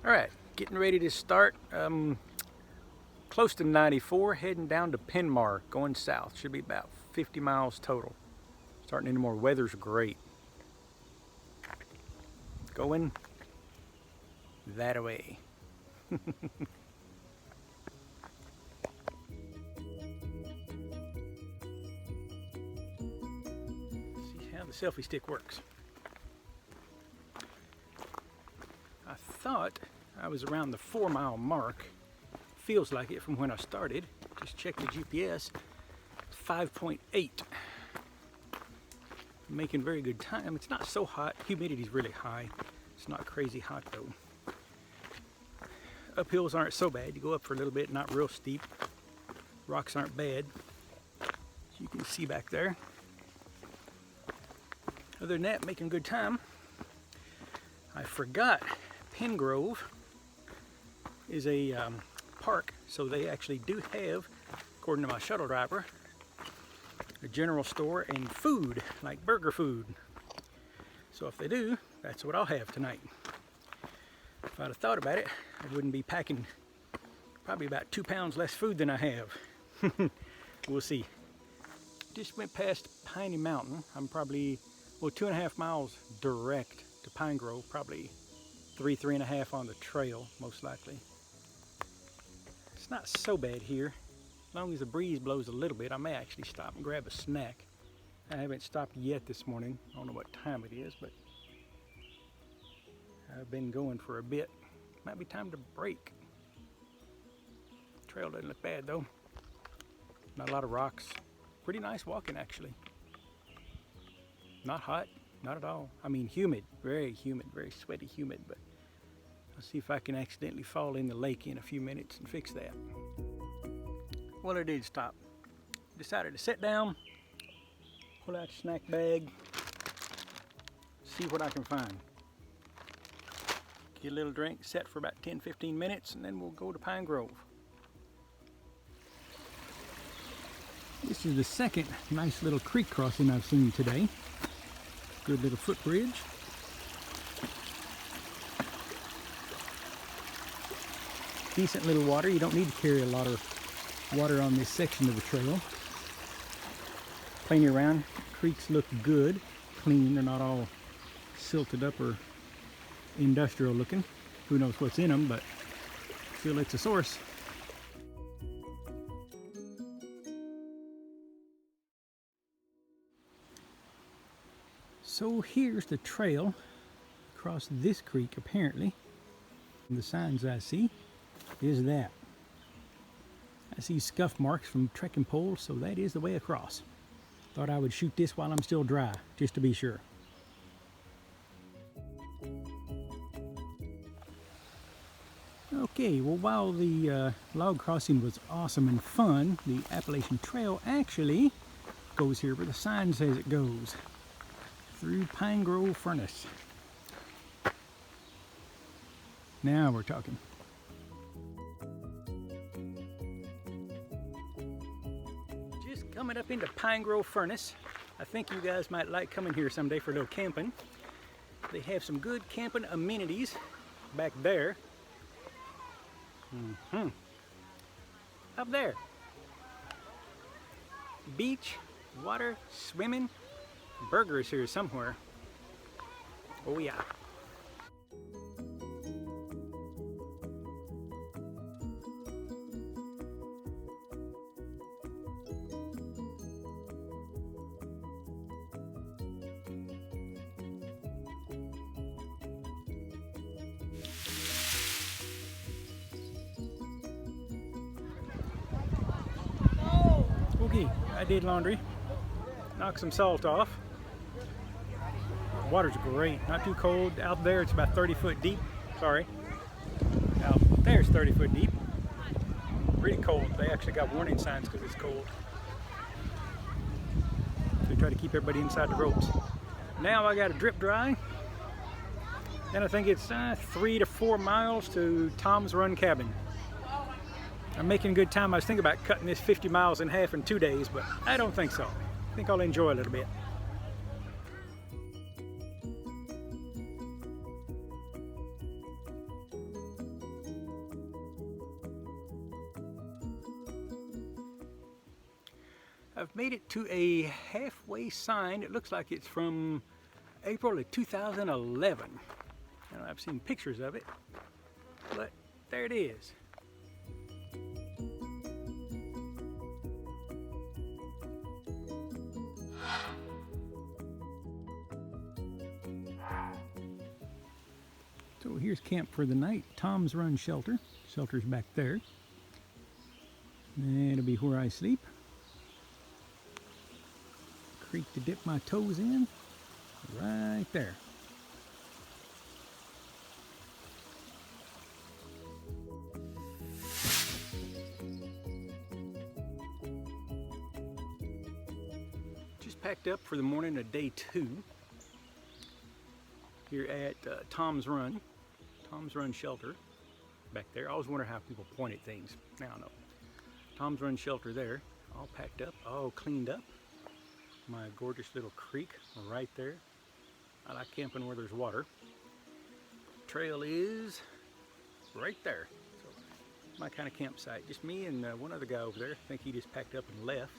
Alright, getting ready to start close to 94, heading down to PenMar, going south. Should be about 50 miles total. Starting anymore, weather's great. Going that way. See how the selfie stick works. I thought I was around the 4-mile mark. Feels like it from when I started. Just checked the GPS. 5.8. Making very good time. It's not so hot. Humidity's really high. It's not crazy hot though. Uphills aren't so bad. You go up for a little bit, not real steep. Rocks aren't bad, as you can see back there. Other than that, making good time. I forgot Grove is a park, so they actually do have, according to my shuttle driver, a general store and food, like burger food. So if they do, that's what I'll have tonight. If I'd have thought about it, I wouldn't be packing probably about 2 pounds less food than I have. We'll see. Just went past Piney Mountain. I'm probably, well, 2.5 miles direct to Pine Grove, probably 3.5 on the trail, most likely. It's not so bad here. As long as the breeze blows a little bit, I may actually stop and grab a snack. I haven't stopped yet this morning. I don't know what time it is, but I've been going for a bit. Might be time to break. Trail doesn't look bad though. Not a lot of rocks. Pretty nice walking actually. Not hot, not at all. I mean humid, very sweaty, humid, but I'll see if I can accidentally fall in the lake in a few minutes and fix that. Well, I did stop. Decided to sit down, pull out the snack bag, see what I can find. Get a little drink, set for about 10-15 minutes, and then we'll go to Pine Grove. This is the second nice little creek crossing I've seen today. Good little footbridge. Decent little water. You don't need to carry a lot of water on this section of the trail. Plenty around. Creeks look good, clean. They're not all silted up or industrial looking. Who knows what's in them, but still it's a source. So here's the trail across this creek apparently. And the signs I see is that. I see scuff marks from trekking poles, so that is the way across. Thought I would shoot this while I'm still dry, just to be sure. Okay, well, while the log crossing was awesome and fun, the Appalachian Trail actually goes here where the sign says it goes. Through Pine Grove Furnace. Now we're talking. Just coming up into Pine Grove Furnace. I think you guys might like coming here someday for a little camping. They have some good camping amenities back there. Up there. Beach, water, swimming, burgers here somewhere. Oh yeah. Okay, I did laundry. Knocked some salt off. Water's great, not too cold. Out there it's about 30 foot deep. Sorry. Out there it's 30 foot deep. Pretty cold. They actually got warning signs because it's cold. So they try to keep everybody inside the ropes. Now I got to drip dry. Then I think it's 3 to 4 miles to Tom's Run Cabin. I'm making good time. I was thinking about cutting this 50 miles in half in 2 days, but I don't think so. I think I'll enjoy a little bit. I've made it to a halfway sign. It looks like it's from April of 2011. And I've seen pictures of it, but there it is. So here's camp for the night. Tom's Run shelter. Shelter's back there. That'll be where I sleep. Creek to dip my toes in. Right there. Just packed up for the morning of day 2 here at Tom's Run shelter back there. I always wonder how people point at things. Now I know. Tom's Run shelter there, all packed up, all cleaned up. My gorgeous little creek right there. I like camping where there's water. Trail is right there. So my kind of campsite. Just me and one other guy over there. I think he just packed up and left.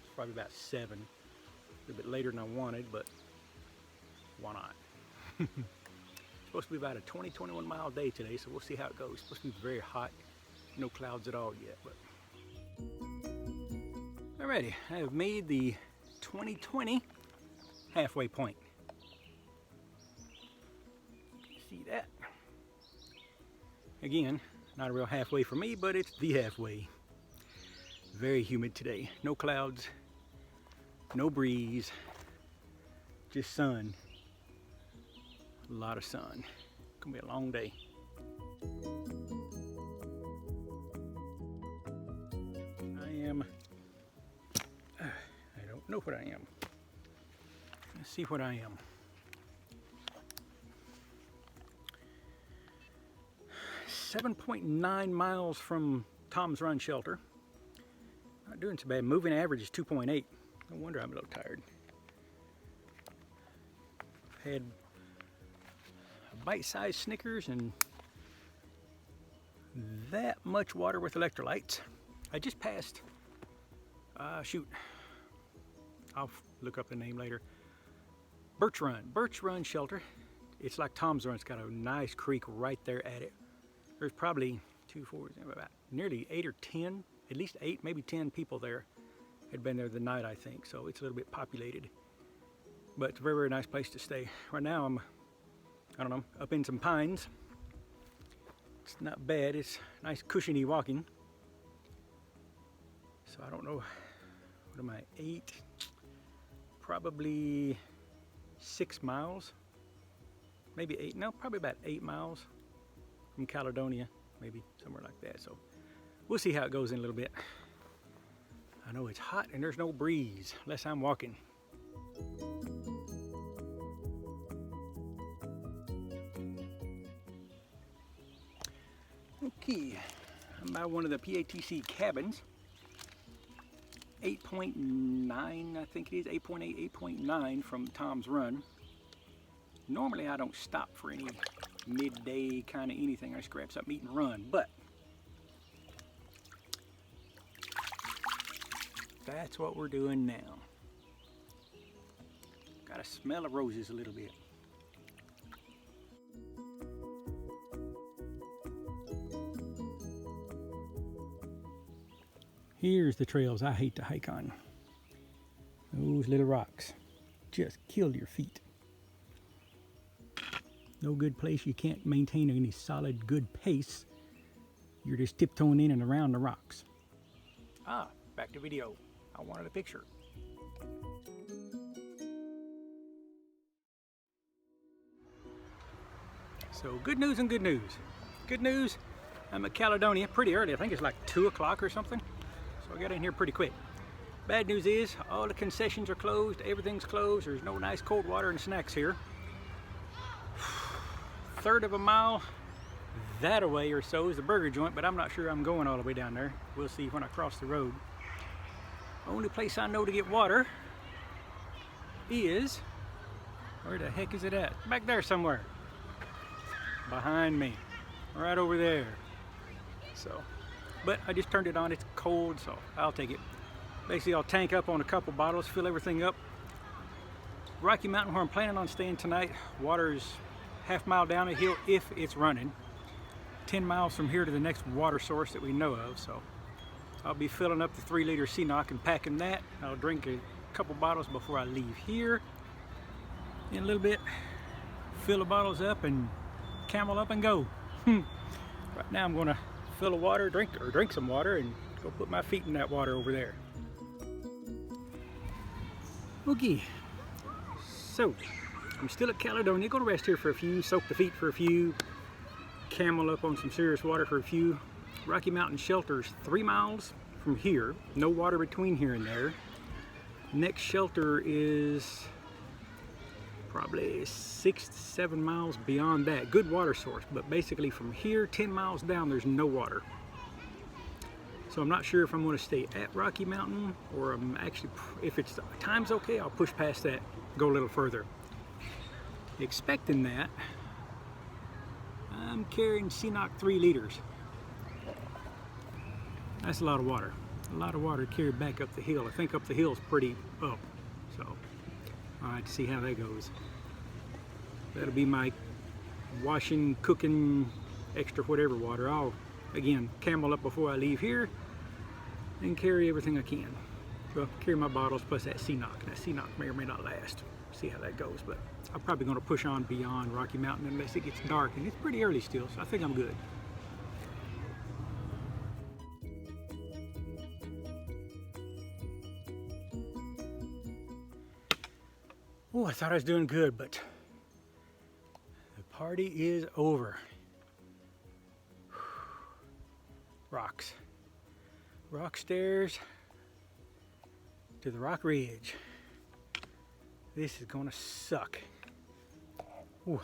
It's probably about 7. A little bit later than I wanted, but why not? It's supposed to be about a 20-21 mile day today, so we'll see how it goes. It's supposed to be very hot. No clouds at all yet, but alrighty, I have made the 2020 halfway point. See that? Again, not a real halfway for me, but it's the halfway. Very humid today. No clouds, no breeze, just sun. A lot of sun. Gonna be a long day. I don't know what I am. Let's see what I am. .9 miles from Tom's Run shelter. Not doing so bad. Moving average is 2.8. No wonder I'm a little tired. Had bite-sized Snickers and that much water with electrolytes. I just passed, shoot, I'll look up the name later. Birch Run shelter. It's like Tom's Run. It's got a nice creek right there at it. There's probably about nearly 8 or 10, at least 8, maybe 10 people there. Had been there the night, I think, so it's a little bit populated. But it's a very, very nice place to stay. Right now I'm, I don't know, up in some pines. It's not bad. It's nice cushiony walking. So I don't know, what am I, 8? Probably 6 miles. Maybe 8, no, probably about 8 miles from Caledonia, maybe somewhere like that. So we'll see how it goes in a little bit. I know it's hot and there's no breeze unless I'm walking. Okay, I'm by one of the PATC cabins. 8.9, I think it is, 8.8, 8.9 from Tom's Run. Normally I don't stop for any midday kind of anything. I just grab something, eat and run, but that's what we're doing now. Got a smell of roses a little bit. Here's the trails I hate to hike on. Those little rocks just kill your feet. No good place. You can't maintain any solid, good pace. You're just tiptoeing in and around the rocks. Ah, back to video. I wanted a picture. So good news and good news. Good news, I'm at Caledonia pretty early. I think it's like 2 o'clock or something. So I got in here pretty quick. Bad news is all the concessions are closed. Everything's closed. There's no nice cold water and snacks here. Third of a mile that away or so is the burger joint, but I'm not sure I'm going all the way down there. We'll see when I cross the road. Only place I know to get water is, where the heck is it at? Back there somewhere. Behind me. Right over there. So, but I just turned it on. It's cold, so I'll take it. Basically, I'll tank up on a couple bottles, fill everything up. Rocky Mountain, where I'm planning on staying tonight, water's half-mile down the hill if it's running. 10 miles from here to the next water source that we know of, so I'll be filling up the 3-liter Seanock and packing that. I'll drink a couple bottles before I leave here in a little bit. Fill the bottles up and camel up and go. Right now I'm going to fill the water, drink some water, and go put my feet in that water over there. Okay, so I'm still at Caledonia. Gonna rest here for a few, soak the feet for a few, camel up on some serious water for a few. Rocky Mountain shelter's 3 miles from here, no water between here and there. Next shelter is probably 6 to 7 miles beyond that. Good water source, but basically from here 10 miles down there's no water. So I'm not sure if I'm going to stay at Rocky Mountain, or I'm actually, if it's time's okay, I'll push past that, go a little further. Expecting that, I'm carrying Seanock 3 liters. That's a lot of water. A lot of water carried back up the hill. I think up the hill's pretty up, so I'll have to see how that goes. That'll be my washing, cooking, extra whatever water. I'll, again, camel up before I leave here and carry everything I can. So carry my bottles plus that Seanock. That Seanock may or may not last. See how that goes, but I'm probably going to push on beyond Rocky Mountain unless it gets dark, and it's pretty early still, so I think I'm good. Oh, I thought I was doing good, but the party is over. Rocks. Rock stairs to the rock ridge. This is gonna suck. Ooh.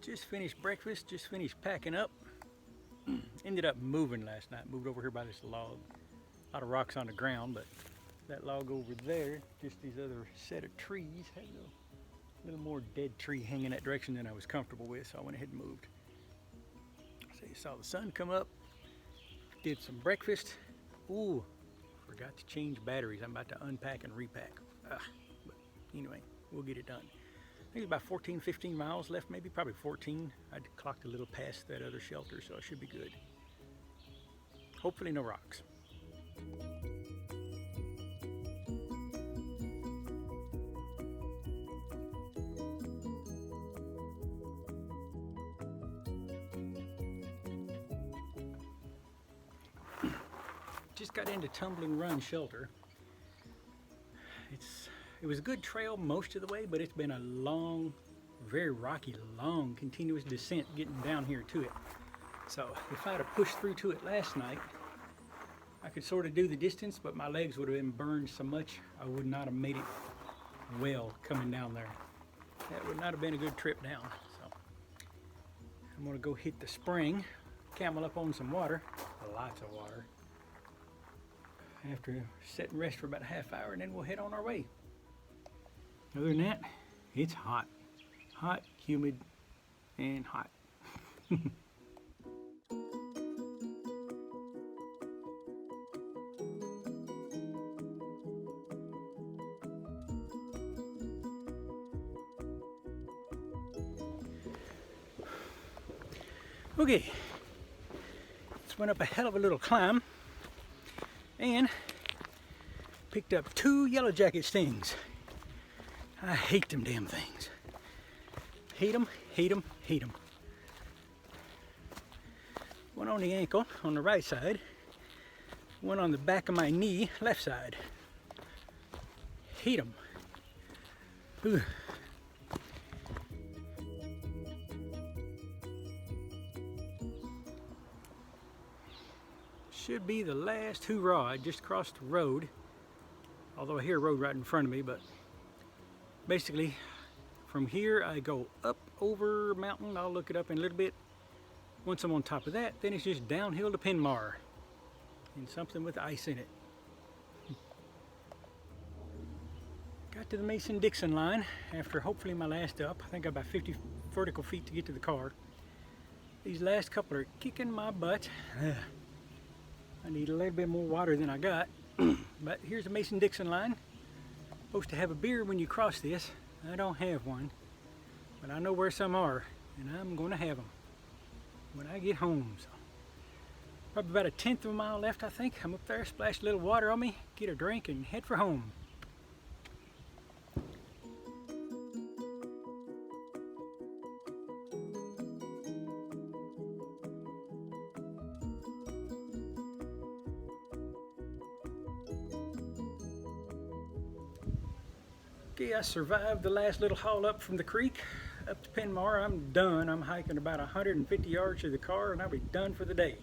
Just finished breakfast, just finished packing up. Ended up moving last night, moved over here by this log. A lot of rocks on the ground, but that log over there, just these other set of trees, had a little more dead tree hanging that direction than I was comfortable with, so I went ahead and moved. So you saw the sun come up, did some breakfast. Ooh, forgot to change batteries. I'm about to unpack and repack. But anyway, we'll get it done. I think it's about 14, 15 miles left, maybe, probably 14. I clocked a little past that other shelter, so I should be good. Hopefully no rocks. Just got into Tumbling Run Shelter. It was a good trail most of the way, but it's been a long, very rocky, long, continuous descent getting down here to it. So if I'd have pushed through to it last night, I could sort of do the distance, but my legs would have been burned so much I would not have made it well coming down there. That would not have been a good trip down. So I'm gonna go hit the spring, camel up on some water, lots of water, after sit and rest for about a half hour, and then we'll head on our way. Other than that, it's hot. Hot, humid, and hot. Okay, this went up a hell of a little climb and picked up 2 yellow jacket stings. I hate them damn things. Hate them, hate them, hate them. One on the ankle on the right side, one on the back of my knee, left side. Hate them. Ugh. should be the last hoorah. I just crossed the road, although I hear a road right in front of me, but basically from here I go up over a mountain. I'll look it up in a little bit. Once I'm on top of that, then it's just downhill to PenMar and something with ice in it. Got to the Mason-Dixon line after hopefully my last up. I think I got about 50 vertical feet to get to the car. These last couple are kicking my butt. I need a little bit more water than I got. But here's the Mason-Dixon line. Supposed to have a beer when you cross this. I don't have one, but I know where some are, and I'm going to have them when I get home. So probably about a 1/10 of a mile left, I think. I'm up there, splash a little water on me, get a drink, and head for home. Okay, I survived the last little haul up from the creek up to PenMar. I'm done. I'm hiking about 150 yards to the car and I'll be done for the day.